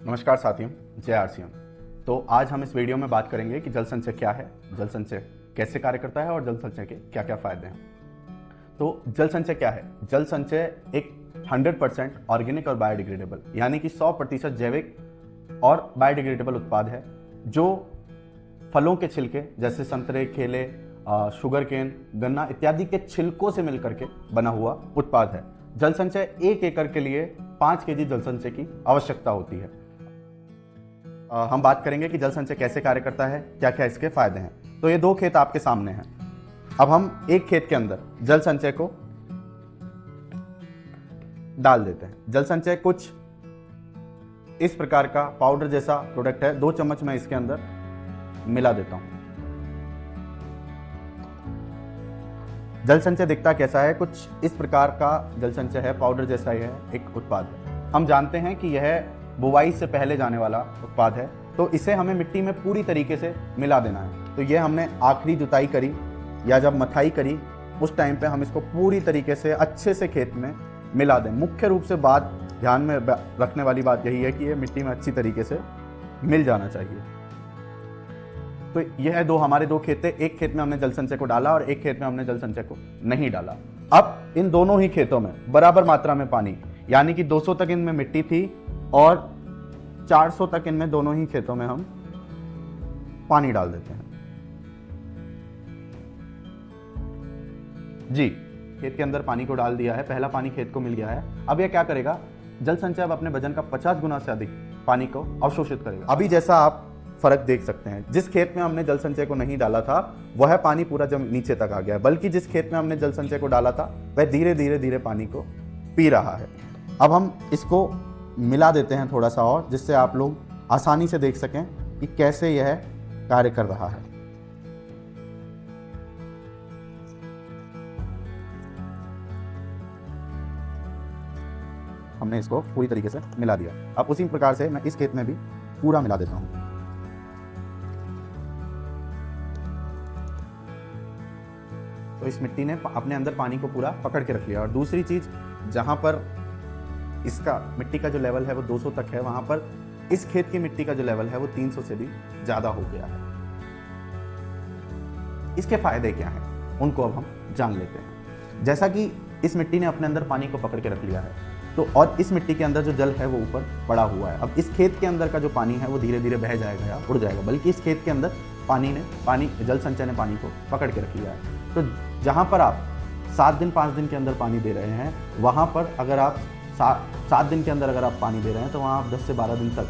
नमस्कार साथियों, जय आरसीएम। तो आज हम इस वीडियो में बात करेंगे कि जल संचय क्या है, जल संचय कैसे कार्य करता है और जल संचय के क्या क्या फायदे हैं। तो जल संचय क्या है? जल संचय एक 100% ऑर्गेनिक और बायोडिग्रेडेबल यानी कि 100% जैविक और बायोडिग्रेडेबल उत्पाद है जो फलों के छिलके जैसे संतरे, केले, शुगर केन, गन्ना इत्यादि के छिलकों से मिलकर के बना हुआ उत्पाद है। जल संचय 1 एकड़ के लिए 5 केजी जल संचय की आवश्यकता होती है। हम बात करेंगे कि जल संचय कैसे कार्य करता है, क्या क्या इसके फायदे हैं। तो ये 2 खेत आपके सामने हैं। अब हम एक खेत के अंदर जल संचय को डाल देते हैं। जल संचय कुछ इस प्रकार का पाउडर जैसा प्रोडक्ट है। 2 चम्मच मैं इसके अंदर मिला देता हूं। जल संचय दिखता कैसा है? कुछ इस प्रकार का जल संचय है, पाउडर जैसा ही है, एक उत्पाद है। हम जानते हैं कि यह बुवाई से पहले जाने वाला उत्पाद है, तो इसे हमें मिट्टी में पूरी तरीके से मिला देना है। तो यह हमने आखिरी जुताई करी या जब मथाई करी उस टाइम पे हम इसको पूरी तरीके से अच्छे से खेत में मिला दें। मुख्य रूप से बात ध्यान में रखने वाली बात यही है कि ये मिट्टी में अच्छी तरीके से मिल जाना चाहिए। तो यह हमारे 2 खेत थे। एक खेत में हमने जल संचय को डाला और एक खेत में हमने जल संचय को नहीं डाला। अब इन दोनों ही खेतों में बराबर मात्रा में पानी, यानी कि 200 तक इनमें मिट्टी थी और 400 तक इनमें, दोनों ही खेतों में हम पानी डाल देते हैं। जी, खेत के अंदर पानी को डाल दिया है, पहला पानी खेत को मिल गया है। अब यह क्या करेगा? जल संचय अब अपने वजन का 50 गुना से अधिक पानी को अवशोषित करेगा। अभी जैसा आप फर्क देख सकते हैं, जिस खेत में हमने जल संचय को नहीं डाला था वह पानी पूरा जब नीचे तक आ गया, बल्कि जिस खेत में हमने जल संचय को डाला था वह धीरे धीरे धीरे पानी को पी रहा है। अब हम इसको मिला देते हैं थोड़ा सा और, जिससे आप लोग आसानी से देख सकें कि कैसे यह कार्य कर रहा है। हमने इसको पूरी तरीके से मिला दिया। अब उसी प्रकार से मैं इस खेत में भी पूरा मिला देता हूं। तो इस मिट्टी ने अपने अंदर पानी को पूरा पकड़ के रख लिया। और दूसरी चीज, जहां पर इसका मिट्टी का जो लेवल है वो 200 तक है, वहां पर इस खेत की मिट्टी का जो लेवल है वो 300 से भी ज्यादा हो गया है। इसके फायदे क्या हैं उनको अब हम जान लेते हैं। जैसा कि इस मिट्टी ने अपने अंदर पानी को पकड़ के रख लिया है, तो और इस मिट्टी के अंदर जो जल है वो ऊपर पड़ा हुआ है। अब इस खेत के अंदर का जो पानी है वो धीरे धीरे बह जाएगा या उड़ जाएगा, बल्कि इस खेत के अंदर जल संचय ने पानी को पकड़ के रख लिया है। तो जहां पर आप 7 दिन 5 दिन के अंदर पानी दे रहे हैं, वहां पर अगर आप 7 दिन के अंदर अगर आप पानी दे रहे हैं तो वहाँ आप 10 से 12 दिन तक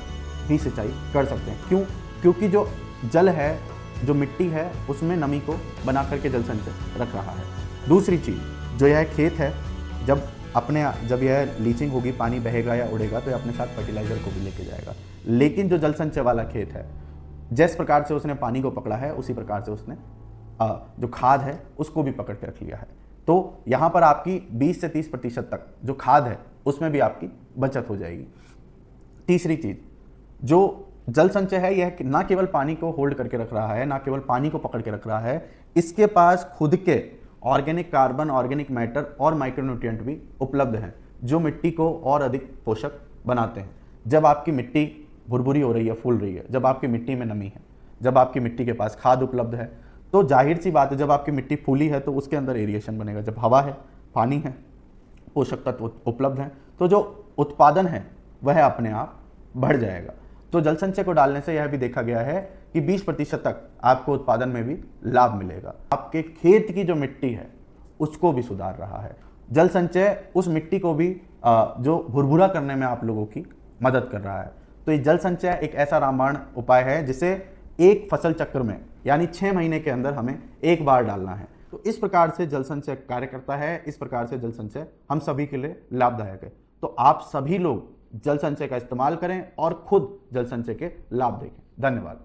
भी सिंचाई कर सकते हैं। क्यों? क्योंकि जो जल है, जो मिट्टी है, उसमें नमी को बना करके जल संचय रख रहा है। दूसरी चीज़, जो यह खेत है, जब यह लीचिंग होगी, पानी बहेगा या उड़ेगा तो यह अपने साथ फर्टिलाइजर को भी लेके जाएगा। लेकिन जो जल संचय वाला खेत है, जिस प्रकार से उसने पानी को पकड़ा है उसी प्रकार से उसने जो खाद है उसको भी पकड़ के रख लिया है। तो यहाँ पर आपकी 20 से 30% तक जो खाद है उसमें भी आपकी बचत हो जाएगी। तीसरी चीज, जो जल संचय है, यह ना केवल पानी को होल्ड करके रख रहा है, ना केवल पानी को पकड़ के रख रहा है, इसके पास खुद के ऑर्गेनिक कार्बन, ऑर्गेनिक मैटर और माइक्रोन्यूट्रिएंट भी उपलब्ध हैं जो मिट्टी को और अधिक पोषक बनाते हैं। जब आपकी मिट्टी भुरभुरी हो रही है, फूल रही है, जब आपकी मिट्टी में नमी है, जब आपकी मिट्टी के पास खाद उपलब्ध है, तो जाहिर सी बात है जब आपकी मिट्टी फूली है तो उसके अंदर एरिएशन बनेगा। जब हवा है, पानी है, पोषक तत्व उपलब्ध हैं, तो जो उत्पादन है वह अपने आप बढ़ जाएगा। तो जल संचय को डालने से यह भी देखा गया है कि 20% तक आपको उत्पादन में भी लाभ मिलेगा। आपके खेत की जो मिट्टी है उसको भी सुधार रहा है। जल संचय उस मिट्टी को भी जो भुरभुरा करने में आप लोगों की मदद कर रहा है। तो ये जल संचय एक ऐसा रामबाण उपाय है जिसे एक फसल चक्र में, यानी 6 महीने के अंदर हमें एक बार डालना है। तो इस प्रकार से जल संचय कार्य करता है। इस प्रकार से जल संचय हम सभी के लिए लाभदायक है। तो आप सभी लोग जल संचय का इस्तेमाल करें और खुद जल संचय के लाभ देखें। धन्यवाद।